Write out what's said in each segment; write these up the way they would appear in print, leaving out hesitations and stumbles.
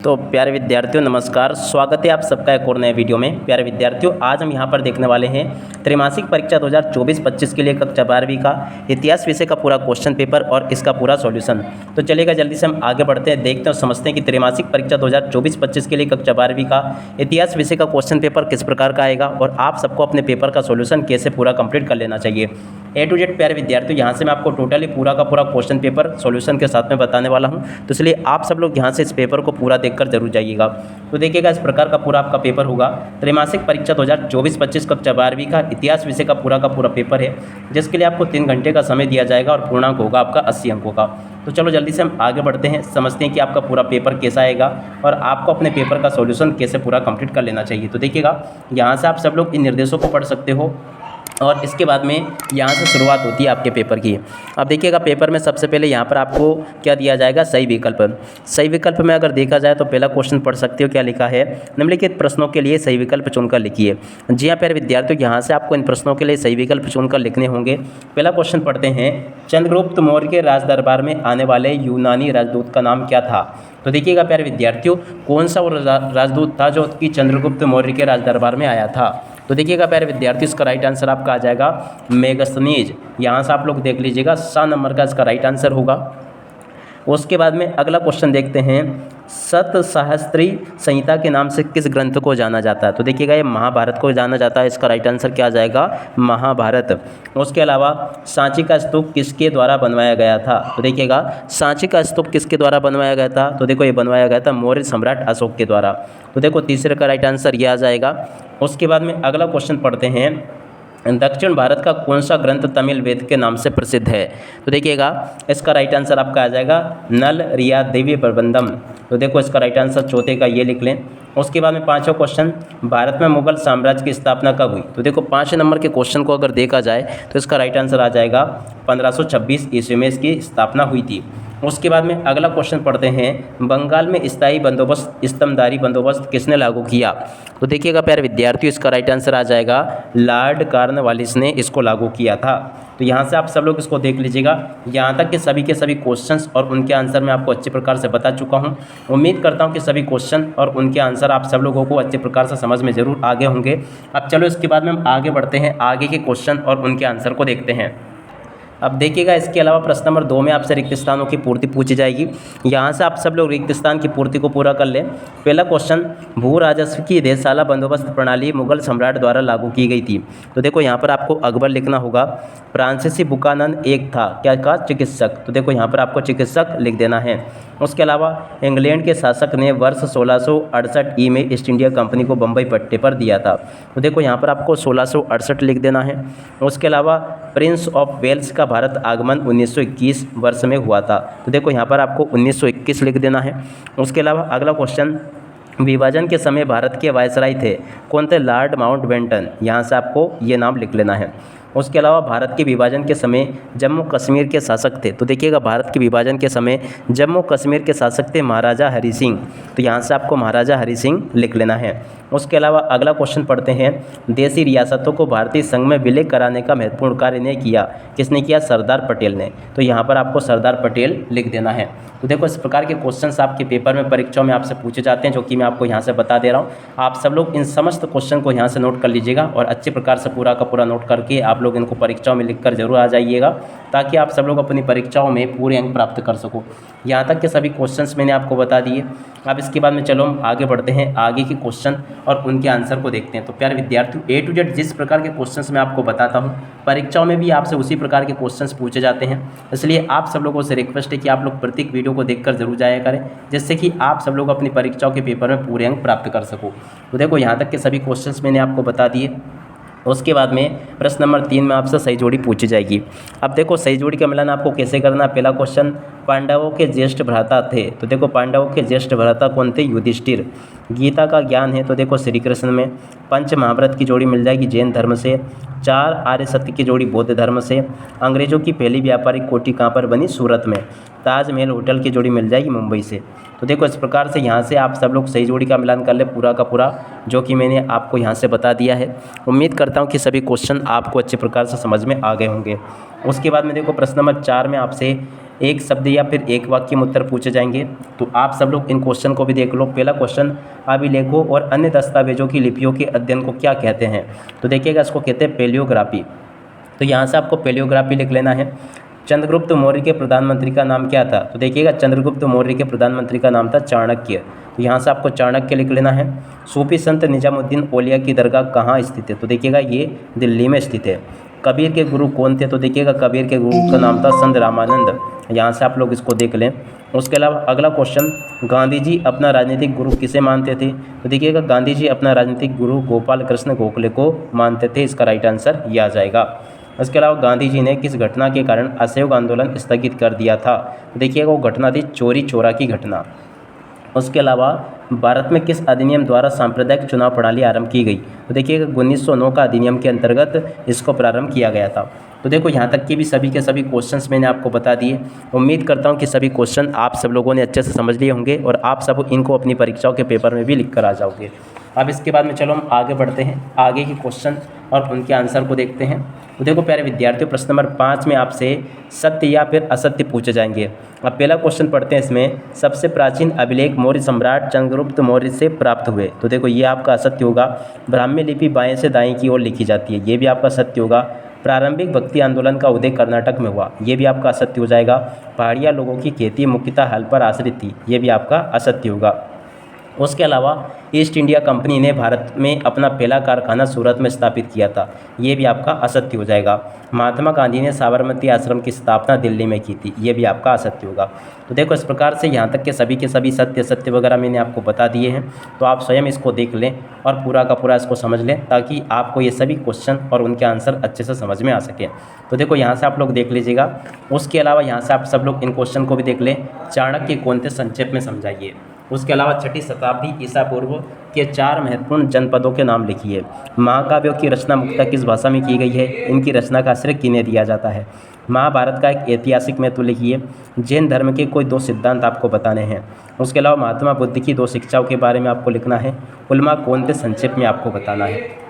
तो प्यारे विद्यार्थियों नमस्कार, स्वागत है आप सबका एक और नए वीडियो में। प्यारे विद्यार्थियों, आज हम यहाँ पर देखने वाले हैं त्रैमासिक परीक्षा 2024-25 के लिए कक्षा 12वीं का इतिहास विषय का पूरा क्वेश्चन पेपर और इसका पूरा सॉल्यूशन। तो चलिएगा जल्दी से हम आगे बढ़ते हैं, देखते हैं, समझते हैं कि त्रैमासिक परीक्षा 2024-25 के लिए कक्षा 12वीं का इतिहास विषय का क्वेश्चन पेपर किस प्रकार का आएगा और आप सबको अपने पेपर का सॉल्यूशन कैसे पूरा कंप्लीट कर लेना चाहिए। A to Z प्यारे विद्यार्थियों, यहाँ से मैं आपको टोटली पूरा का पूरा क्वेश्चन पेपर सॉल्यूशन के साथ में बताने वाला हूँ। तो इसलिए आप सब लोग यहाँ से इस पेपर को पूरा देखकर जरूर जाइएगा। तो देखिएगा इस प्रकार का पूरा आपका पेपर होगा। त्रैमासिक परीक्षा 2024-25 कक्षा 12वीं का इतिहास विषय का पूरा पेपर है, जिसके लिए आपको 3 घंटे का समय दिया जाएगा और पूर्णांक होगा आपका 80 अंकों का। तो चलो जल्दी से हम आगे बढ़ते हैं, समझते हैं कि आपका पूरा पेपर कैसा आएगा और आपको अपने पेपर का सॉल्यूशन कैसे पूरा कंप्लीट कर लेना चाहिए। तो देखिएगा यहाँ से आप सब लोग इन निर्देशों को पढ़ सकते हो और इसके बाद में यहाँ से शुरुआत होती है आपके पेपर की। अब देखिएगा पेपर में सबसे पहले यहाँ पर आपको क्या दिया जाएगा, सही विकल्प। सही विकल्प में अगर देखा जाए तो पहला क्वेश्चन पढ़ सकते हो, क्या लिखा है, निम्नलिखित प्रश्नों के लिए सही विकल्प चुनकर लिखिए। जी हाँ प्यारे विद्यार्थियों, यहाँ से आपको इन प्रश्नों के लिए सही विकल्प चुनकर लिखने होंगे। पहला क्वेश्चन पढ़ते हैं, चंद्रगुप्त मौर्य के राजदरबार में आने वाले यूनानी राजदूत का नाम क्या था। तो देखिएगा प्यारे विद्यार्थियों, कौन सा वो राजदूत था जो कि चंद्रगुप्त मौर्य के राजदरबार में आया था। तो देखिएगा प्यारे विद्यार्थी, इसका राइट आंसर आपका आ जाएगा मेगस्थनीज। यहाँ से आप लोग देख लीजिएगा 7 नंबर का इसका राइट आंसर होगा। उसके बाद में अगला क्वेश्चन देखते हैं, सतसहस्त्री संहिता के नाम से किस ग्रंथ को जाना जाता है। तो देखिएगा ये महाभारत को जाना जाता है, इसका राइट आंसर क्या आ जाएगा, महाभारत। उसके अलावा सांची का स्तूप किसके द्वारा बनवाया गया था। तो देखिएगा सांची का स्तूप किसके द्वारा बनवाया गया था, तो देखो ये बनवाया गया था मौर्य सम्राट अशोक के द्वारा। तो देखो तीसरे का राइट आंसर ये आ जाएगा। उसके बाद में अगला क्वेश्चन पढ़ते हैं, दक्षिण भारत का कौन सा ग्रंथ तमिल वेद के नाम से प्रसिद्ध है। तो देखिएगा इसका राइट आंसर आपका आ जाएगा नल रिया देवी प्रबंधम। तो देखो इसका राइट आंसर चौथे का ये लिख लें। उसके बाद में 5वां क्वेश्चन, भारत में मुगल साम्राज्य की स्थापना कब हुई। तो देखो 5 नंबर के क्वेश्चन को अगर देखा जाए तो इसका राइट आंसर आ जाएगा 1526 ईस्वी में इसकी स्थापना हुई थी। उसके बाद में अगला क्वेश्चन पढ़ते हैं, बंगाल में स्थायी बंदोबस्त स्तंभधारी बंदोबस्त किसने लागू किया। तो देखिएगा प्यारे विद्यार्थियों, इसका राइट आंसर आ जाएगा लॉर्ड कॉर्नवालिस ने इसको लागू किया था। तो यहाँ से आप सब लोग इसको देख लीजिएगा। यहाँ तक कि सभी के सभी क्वेश्चंस और उनके आंसर मैं आपको अच्छे प्रकार से बता चुका हूँ। उम्मीद करता हूँ कि सभी क्वेश्चन और उनके आंसर आप सब लोगों को अच्छे प्रकार से समझ में ज़रूर आ गए होंगे। अब चलो इसके बाद में हम आगे बढ़ते हैं, आगे के क्वेश्चन और उनके आंसर को देखते हैं। अब देखिएगा इसके अलावा प्रश्न नंबर 2 में आपसे रिक्त स्थानों की पूर्ति पूछी जाएगी। यहाँ से आप सब लोग रिक्त स्थान की पूर्ति को पूरा कर लें। पहला क्वेश्चन, भू राजस्व की देशशाला बंदोबस्त प्रणाली मुगल सम्राट द्वारा लागू की गई थी। तो देखो यहाँ पर आपको अकबर लिखना होगा। फ्रांसीसी बुकानन एक था क्या का चिकित्सक। तो देखो यहाँ पर आपको चिकित्सक लिख देना है। उसके अलावा इंग्लैंड के शासक ने वर्ष 1668 ई में ईस्ट इंडिया कंपनी को बम्बई पट्टे पर दिया था। तो देखो यहाँ पर आपको 1668 लिख देना है। उसके अलावा प्रिंस ऑफ वेल्स का भारत आगमन 1921 वर्ष में हुआ था। तो देखो यहाँ पर आपको 1921 लिख देना है। उसके अलावा अगला क्वेश्चन, विभाजन के समय भारत के वायसराय थे कौन थे, लॉर्ड माउंटबेटन। यहाँ से आपको ये नाम लिख लेना है। उसके अलावा भारत के विभाजन के समय जम्मू कश्मीर के शासक थे। तो देखिएगा भारत के विभाजन के समय जम्मू कश्मीर के शासक थे महाराजा हरि सिंह। तो यहाँ से आपको महाराजा हरि सिंह लिख लेना है। उसके अलावा अगला क्वेश्चन पढ़ते हैं, देशी रियासतों को भारतीय संघ में विलय कराने का महत्वपूर्ण कार्य ने किया, किसने किया, सरदार पटेल ने। तो यहाँ पर आपको सरदार पटेल लिख देना है। तो देखो इस प्रकार के क्वेश्चंस आपके पेपर में परीक्षाओं में आपसे पूछे जाते हैं, जो कि मैं आपको यहाँ से बता दे रहा हूँ। आप सब लोग इन समस्त क्वेश्चन को यहाँ से नोट कर लीजिएगा और अच्छे प्रकार से पूरा का पूरा नोट करके आप लोग इनको परीक्षाओं में लिखकर जरूर आ जाइएगा, ताकि आप सब लोग अपनी परीक्षाओं में पूरे अंक प्राप्त कर सको। यहाँ तक के सभी क्वेश्चंस मैंने आपको बता दिए। अब इसके बाद में चलो हम आगे बढ़ते हैं, आगे के क्वेश्चन और उनके आंसर को देखते हैं। तो प्यारे विद्यार्थियों, A to Z जिस प्रकार के क्वेश्चंस मैं आपको बताता हूँ, परीक्षाओं में भी आपसे उसी प्रकार के क्वेश्चंस पूछे जाते हैं। इसलिए आप सब लोगों से रिक्वेस्ट है कि आप लोग प्रत्येक वीडियो को देखकर जरूर जाया करें, जिससे कि आप सब लोग अपनी परीक्षाओं के पेपर में पूरे अंक प्राप्त कर सको। तो देखो यहाँ तक के सभी क्वेश्चंस मैंने आपको बता दिए। उसके बाद में प्रश्न नंबर 3 में आपसे सही जोड़ी पूछी जाएगी। अब देखो सही जोड़ी का मिलान आपको कैसे करना। पहला क्वेश्चन, पांडवों के ज्येष्ठ भ्राता थे। तो देखो पांडवों के ज्येष्ठ भ्राता कौन थे, युधिष्ठिर। गीता का ज्ञान है तो देखो श्री कृष्ण में। पंच महाव्रत की जोड़ी मिल जाएगी जैन धर्म से। 4 आर्य सत्य की जोड़ी बौद्ध धर्म से। अंग्रेजों की पहली व्यापारिक कोठी कहाँ पर बनी, सूरत में। ताजमहल होटल की जोड़ी मिल जाएगी मुंबई से। तो देखो इस प्रकार से यहाँ से आप सब लोग सही जोड़ी का मिलान कर ले पूरा का पूरा, जो कि मैंने आपको यहाँ से बता दिया है। उम्मीद करता हूँ कि सभी क्वेश्चन आपको अच्छे प्रकार से समझ में आ गए होंगे। उसके बाद में देखो प्रश्न नंबर 4 में आपसे एक शब्द या फिर एक वाक्य में उत्तर पूछे जाएंगे। तो आप सब लोग इन क्वेश्चन को भी देख लो। पहला क्वेश्चन, अभिलेखों और अन्य दस्तावेजों की लिपियों के अध्ययन को क्या कहते हैं? तो देखिएगा, इसको कहते हैं पेलियोग्राफी। तो यहाँ से आपको पेलियोग्राफी लिख लेना है। चंद्रगुप्त मौर्य के प्रधानमंत्री का नाम क्या था? तो देखिएगा, चंद्रगुप्त मौर्य के प्रधानमंत्री का नाम था चाणक्य। तो यहाँ से आपको चाणक्य लिख लेना है। सूफी संत निजामुद्दीन औलिया की दरगाह कहाँ स्थित है? तो देखिएगा, ये दिल्ली में स्थित है। कबीर के गुरु कौन थे? तो देखिएगा, कबीर के गुरु का नाम था संत रामानंद। यहाँ से आप लोग इसको देख लें। उसके अलावा अगला क्वेश्चन, गांधी जी अपना राजनीतिक गुरु किसे मानते थे? तो देखिएगा, गांधी जी अपना राजनीतिक गुरु गोपाल कृष्ण गोखले को मानते थे। इसका राइट आंसर ये आ जाएगा। इसके अलावा गांधी जी ने किस घटना के कारण असहयोग आंदोलन स्थगित कर दिया था? तो देखिएगा, वो घटना थी चोरी चोरा की घटना। उसके अलावा भारत में किस अधिनियम द्वारा सांप्रदायिक चुनाव प्रणाली आरंभ की गई? तो देखिएगा, 1909 का अधिनियम के अंतर्गत इसको प्रारंभ किया गया था। तो देखो, यहाँ तक कि भी सभी के सभी क्वेश्चंस मैंने आपको बता दिए। उम्मीद करता हूँ कि सभी क्वेश्चन आप सब लोगों ने अच्छे से समझ लिए होंगे और आप सब इनको अपनी परीक्षाओं के पेपर में भी लिख कर आ जाओगे। अब इसके बाद में चलो हम आगे बढ़ते हैं, आगे के क्वेश्चन और उनके आंसर को देखते हैं। तो देखो प्यारे विद्यार्थियों, प्रश्न नंबर 5 में आपसे सत्य या फिर असत्य पूछे जाएंगे। अब पहला क्वेश्चन पढ़ते हैं। इसमें सबसे प्राचीन अभिलेख मौर्य सम्राट चंद्रगुप्त मौर्य से प्राप्त हुए। तो देखो, ये आपका असत्य होगा। ब्राह्मी लिपि बाएं से दाएं की ओर लिखी जाती है, ये भी आपका सत्य होगा। प्रारंभिक भक्ति आंदोलन का उदय कर्नाटक में हुआ, ये भी आपका असत्य हो जाएगा। पहाड़िया लोगों की खेती मुख्यतः हल पर आश्रित थी, ये भी आपका असत्य होगा। उसके अलावा ईस्ट इंडिया कंपनी ने भारत में अपना पहला कारखाना सूरत में स्थापित किया था, ये भी आपका असत्य हो जाएगा। महात्मा गांधी ने साबरमती आश्रम की स्थापना दिल्ली में की थी, ये भी आपका असत्य होगा। तो देखो, इस प्रकार से यहाँ तक के सभी सत्य सत्य वगैरह मैंने आपको बता दिए हैं। तो आप स्वयं इसको देख लें और पूरा का पूरा इसको समझ लें, ताकि आपको ये सभी क्वेश्चन और उनके आंसर अच्छे से समझ में आ सकें। तो देखो, यहाँ से आप लोग देख लीजिएगा। उसके अलावा यहाँ से आप सब लोग इन क्वेश्चन को भी देख लें। चाणक्य कौन थे, संक्षेप में समझाइए। उसके अलावा 6ठी शताब्दी ईसा पूर्व के 4 महत्वपूर्ण जनपदों के नाम लिखिए। महाकाव्यों की रचना मुख्यतः किस भाषा में की गई है? इनकी रचना का श्रेय किन्हें दिया जाता है? महाभारत का एक ऐतिहासिक महत्व लिखिए। जैन धर्म के कोई 2 सिद्धांत आपको बताने हैं। उसके अलावा महात्मा बुद्ध की 2 शिक्षाओं के बारे में आपको लिखना है। उलमा कौन थे, संक्षेप में आपको बताना है।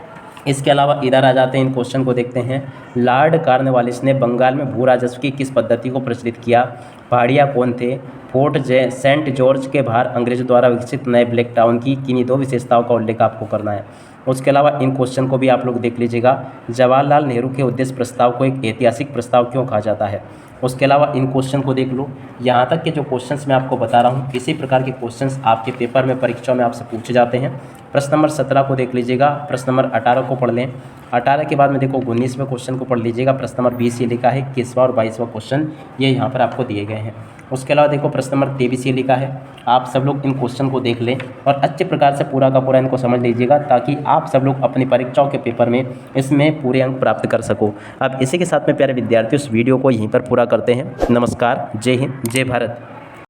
इसके अलावा इधर आ जाते हैं, इन क्वेश्चन को देखते हैं। लॉर्ड कॉर्नवालिस ने बंगाल में भू राजस्व की किस पद्धति को प्रचलित किया? पहाड़िया कौन थे? फोर्ट सेंट जॉर्ज के बाहर अंग्रेजों द्वारा विकसित नए ब्लैक टाउन की किन्हीं 2 विशेषताओं का उल्लेख आपको करना है। उसके अलावा इन क्वेश्चन को भी आप लोग देख लीजिएगा। जवाहरलाल नेहरू के उद्देश्य प्रस्ताव को एक ऐतिहासिक प्रस्ताव क्यों कहा जाता है? उसके अलावा इन क्वेश्चन को देख लो। यहाँ तक के जो क्वेश्चंस मैं आपको बता रहा हूँ, इसी प्रकार के क्वेश्चंस आपके पेपर में, परीक्षाओं में आपसे पूछे जाते हैं। प्रश्न नंबर 17 को देख लीजिएगा। प्रश्न नंबर 18 को पढ़ लें। 18 के बाद में देखो 19वें क्वेश्चन को पढ़ लीजिएगा। प्रश्न नंबर 20 ये लिखा है। 21वां और 22वां क्वेश्चन ये यहाँ पर आपको दिए गए हैं। उसके अलावा देखो प्रश्न नंबर 23 ये लिखा है। आप सब लोग इन क्वेश्चन को देख लें और अच्छे प्रकार से पूरा का पूरा इनको समझ लीजिएगा, ताकि आप सब लोग अपनी परीक्षाओं के पेपर में इसमें पूरे अंक प्राप्त कर सको। अब इसी के साथ में प्यारे विद्यार्थियों, इस वीडियो को यहीं पर पूरा करते हैं। नमस्कार, जय हिंद, जय भारत।